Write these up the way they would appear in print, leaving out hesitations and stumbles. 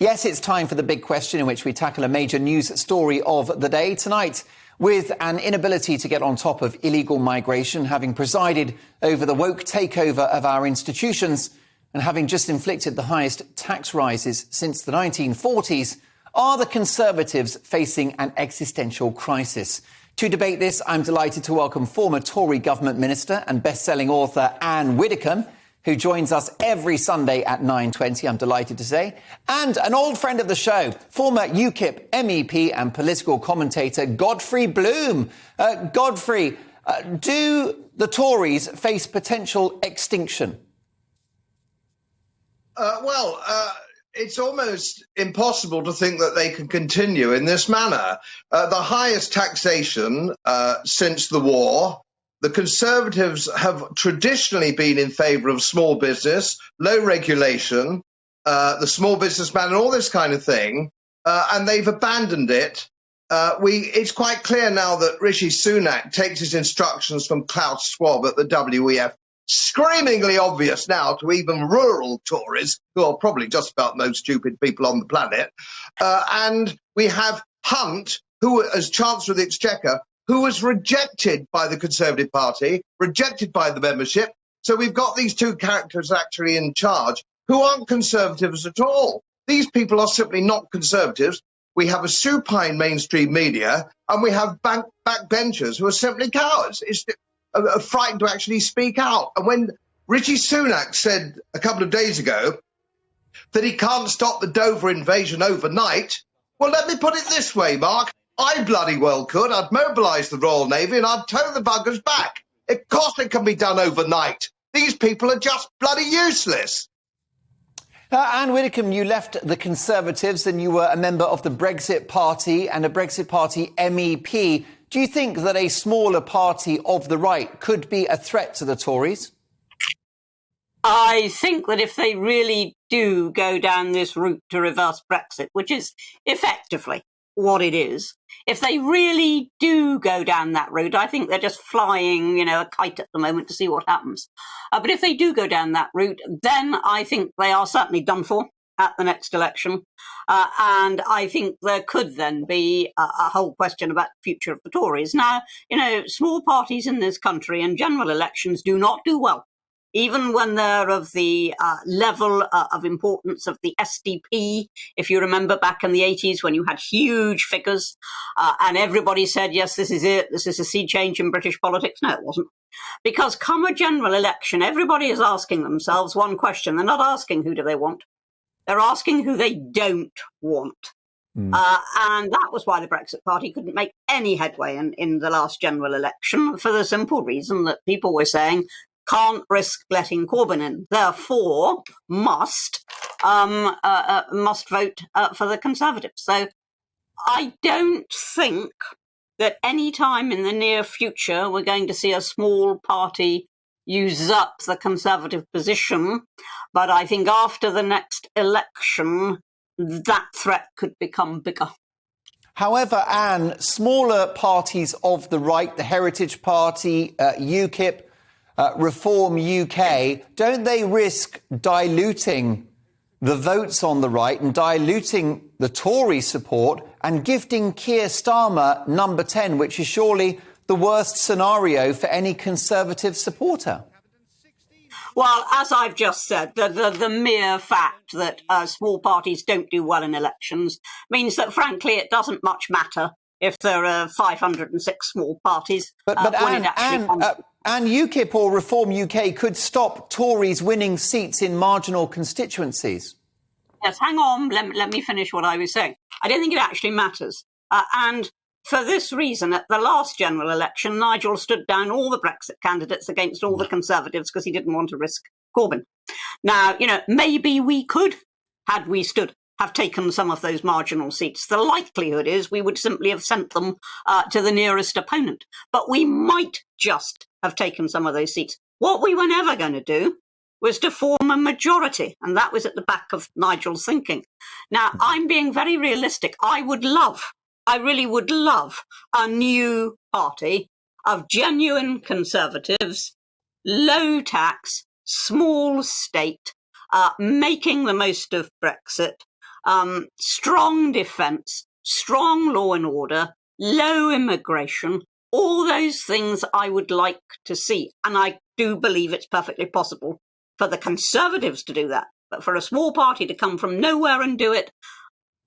Yes, it's time for the big question in which we tackle a major news story of the day. Tonight, with an inability to get on top of illegal migration, having presided over the woke takeover of our institutions and having just inflicted the highest tax rises since the 1940s, are the Conservatives facing an existential crisis? To debate this, I'm delighted to welcome former Tory government minister and best-selling author Anne Widdecombe, who joins us every Sunday at 9:20, I'm delighted to say, and an old friend of the show, former UKIP MEP and political commentator Godfrey Bloom. Godfrey, do the Tories face potential extinction? It's almost impossible to think that they can continue in this manner. The highest taxation since the war. The Conservatives have traditionally been in favour of small business, low regulation, the small businessman and all this kind of thing, and they've abandoned it. It's quite clear now that Rishi Sunak takes his instructions from Klaus Schwab at the WEF. Screamingly obvious now to even rural Tories, who are probably just about the most stupid people on the planet. And we have Hunt, who, as Chancellor of the Exchequer, who was rejected by the Conservative Party, rejected by the membership. So we've got these two characters actually in charge who aren't Conservatives at all. These people are simply not Conservatives. We have a supine mainstream media, and we have backbenchers who are simply cowards. It's frightened to actually speak out. And when Rishi Sunak said a couple of days ago that he can't stop the Dover invasion overnight, well, let me put it this way, Mark. I bloody well could. I'd mobilise the Royal Navy and I'd tow the buggers back. Of course it can be done overnight. These people are just bloody useless. Anne Widdecombe, you left the Conservatives and you were a member of the Brexit Party and a Brexit Party MEP. Do you think that a smaller party of the right could be a threat to the Tories? I think that if they really do go down this route to reverse Brexit, which is effectively what it is, if they really do go down that route, I think they're just flying, a kite at the moment to see what happens. But if they do go down that route, then I think they are certainly done for at the next election. And I think there could then be a whole question about the future of the Tories. Now, small parties in this country and general elections do not do well, even when they're of the level of importance of the SDP. If you remember back in the 80s when you had huge figures and everybody said, yes, this is it, this is a sea change in British politics. No, it wasn't. Because come a general election, everybody is asking themselves one question. They're not asking who do they want. They're asking who they don't want. And that was why the Brexit Party couldn't make any headway in the last general election, for the simple reason that people were saying, can't risk letting Corbyn in, therefore must vote for the Conservatives. So I don't think that any time in the near future we're going to see a small party usurp the Conservative position. But I think after the next election, that threat could become bigger. However, Anne, smaller parties of the right, the Heritage Party, UKIP, Reform UK, don't they risk diluting the votes on the right and diluting the Tory support and gifting Keir Starmer number 10, which is surely the worst scenario for any Conservative supporter? Well, as I've just said, the mere fact that small parties don't do well in elections means that, frankly, it doesn't much matter if there are 506 small parties. But And UKIP or Reform UK could stop Tories winning seats in marginal constituencies. Yes, hang on. Let me finish what I was saying. I don't think it actually matters. And for this reason, at the last general election, Nigel stood down all the Brexit candidates against all the Conservatives because he didn't want to risk Corbyn. Now, maybe we could, had we stood, have taken some of those marginal seats. The likelihood is we would simply have sent them to the nearest opponent. But we might just have taken some of those seats. What we were never going to do was to form a majority, and that was at the back of Nigel's thinking. Now, I'm being very realistic. I really would love a new party of genuine Conservatives, low tax, small state, making the most of Brexit, strong defence, strong law and order, low immigration, all those things I would like to see. And I do believe it's perfectly possible for the Conservatives to do that. But for a small party to come from nowhere and do it,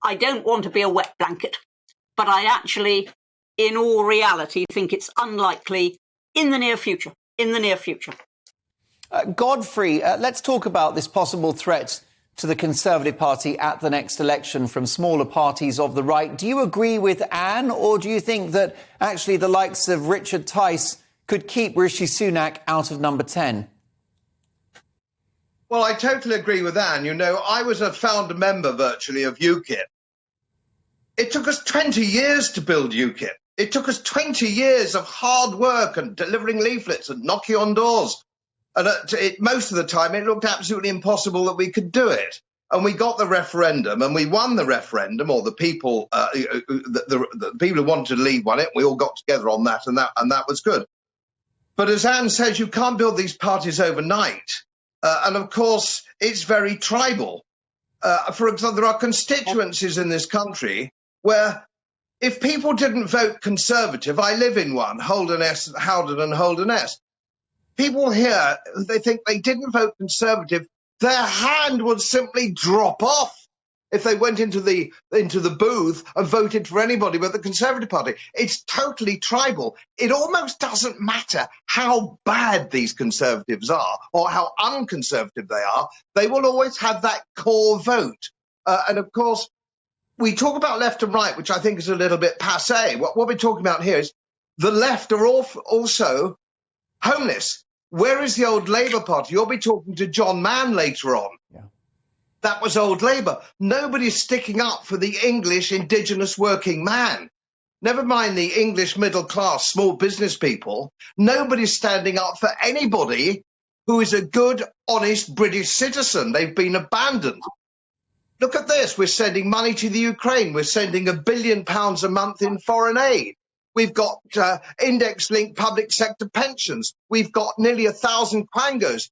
I don't want to be a wet blanket. But I actually, in all reality, think it's unlikely in the near future. Godfrey, let's talk about this possible threat to the Conservative Party at the next election from smaller parties of the right. Do you agree with Anne, or do you think that actually the likes of Richard Tice could keep Rishi Sunak out of number 10? Well, I totally agree with Anne. You know, I was a founder member virtually of UKIP. It took us 20 years to build UKIP. It took us 20 years of hard work and delivering leaflets and knocking on doors. And most of the time, it looked absolutely impossible that we could do it. And we got the referendum, and we won the referendum, or the people, the people who wanted to lead won it. We all got together on that, and that was good. But as Anne says, you can't build these parties overnight. And of course, it's very tribal. For example, there are constituencies in this country where if people didn't vote Conservative, I live in one, Howden and Holderness. People here, they think they didn't vote Conservative, their hand would simply drop off if they went into the booth and voted for anybody but the Conservative Party. It's totally tribal. It almost doesn't matter how bad these Conservatives are or how unconservative they are. They will always have that core vote. And of course, we talk about left and right, which I think is a little bit passé. What we're talking about here is the left are also homeless. Where is the old Labour Party? You'll be talking to John Mann later on. Yeah. That was old Labour. Nobody's sticking up for the English indigenous working man. Never mind the English middle class, small business people. Nobody's standing up for anybody who is a good, honest British citizen. They've been abandoned. Look at this. We're sending money to the Ukraine. We're sending £1 billion a month in foreign aid. We've got index-linked public sector pensions. We've got nearly 1,000 quangos.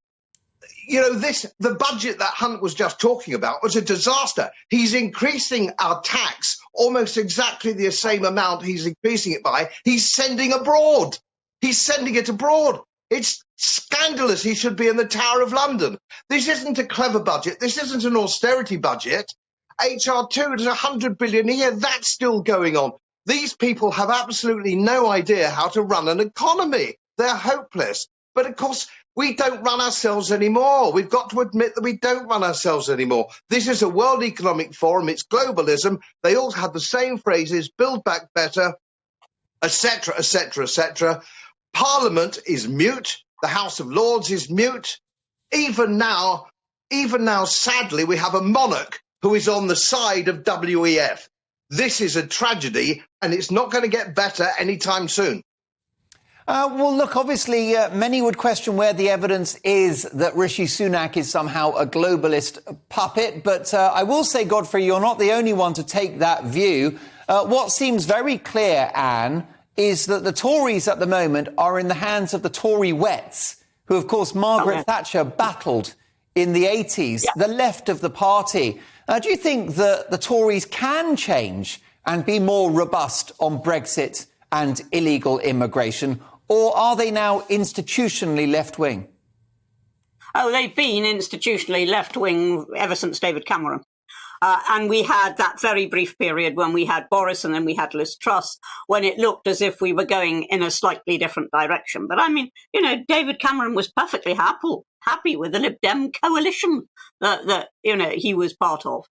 You know, the budget that Hunt was just talking about was a disaster. He's increasing our tax almost exactly the same amount he's increasing it by. He's sending abroad. He's sending it abroad. It's scandalous. He should be in the Tower of London. This isn't a clever budget. This isn't an austerity budget. HR2 is 100 billion a year. That's still going on. These people have absolutely no idea how to run an economy. They're hopeless. But of course, we don't run ourselves anymore. We've got to admit that we don't run ourselves anymore. This is a World Economic Forum. It's globalism. They all have the same phrases, build back better, etc., etc., etc. Parliament is mute. The House of Lords is mute. Even now, sadly, we have a monarch who is on the side of WEF. This is a tragedy, and it's not going to get better anytime soon. Well, look, obviously, many would question where the evidence is that Rishi Sunak is somehow a globalist puppet. But I will say, Godfrey, you're not the only one to take that view. What seems very clear, Anne, is that the Tories at the moment are in the hands of the Tory wets, who, of course, Margaret Thatcher battled in the 80s, the left of the party. Do you think that the Tories can change and be more robust on Brexit and illegal immigration? Or are they now institutionally left-wing? Oh, they've been institutionally left-wing ever since David Cameron. And we had that very brief period when we had Boris and then we had Liz Truss, when it looked as if we were going in a slightly different direction. But I mean, you know, David Cameron was perfectly happy with the Lib Dem coalition that you know, he was part of.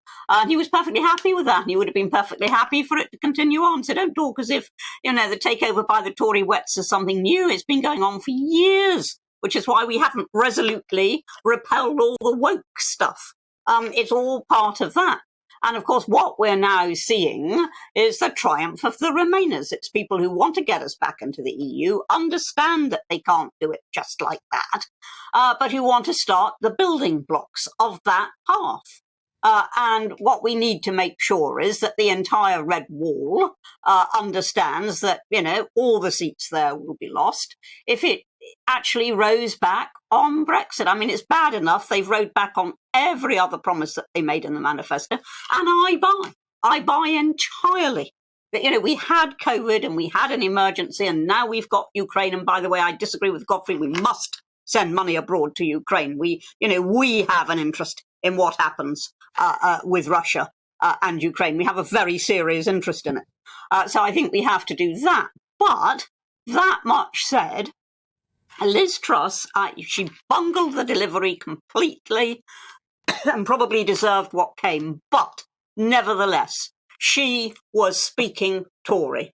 He was perfectly happy with that. He would have been perfectly happy for it to continue on. So don't talk as if, you know, the takeover by the Tory wets is something new. It's been going on for years, which is why we haven't resolutely repelled all the woke stuff. It's all part of that. And of course, what we're now seeing is the triumph of the Remainers. It's people who want to get us back into the EU, understand that they can't do it just like that, but who want to start the building blocks of that path. And what we need to make sure is that the entire Red Wall understands that, you know, all the seats there will be lost. If actually rose back on Brexit. I mean, it's bad enough they've rode back on every other promise that they made in the manifesto, and I buy entirely. That, we had COVID and we had an emergency, and now we've got Ukraine. And by the way, I disagree with Godfrey. We must send money abroad to Ukraine. We have an interest in what happens with Russia and Ukraine. We have a very serious interest in it. So I think we have to do that. But that much said, Liz Truss, she bungled the delivery completely and probably deserved what came. But nevertheless, she was speaking Tory.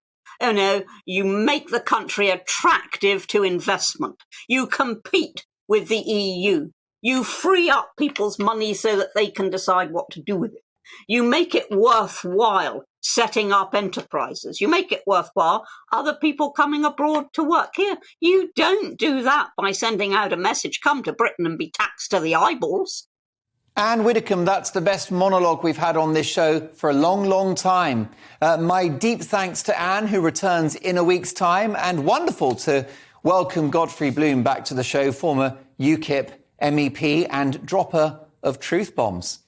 You make the country attractive to investment. You compete with the EU. You free up people's money so that they can decide what to do with it. You make it worthwhile setting up enterprises. You make it worthwhile other people coming abroad to work here. You don't do that by sending out a message, come to Britain and be taxed to the eyeballs. Anne Widdecombe, that's the best monologue we've had on this show for a long, long time. My deep thanks to Anne, who returns in a week's time, and wonderful to welcome Godfrey Bloom back to the show, former UKIP MEP and dropper of truth bombs.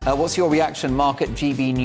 What's your reaction? Mark at gbnews.uk.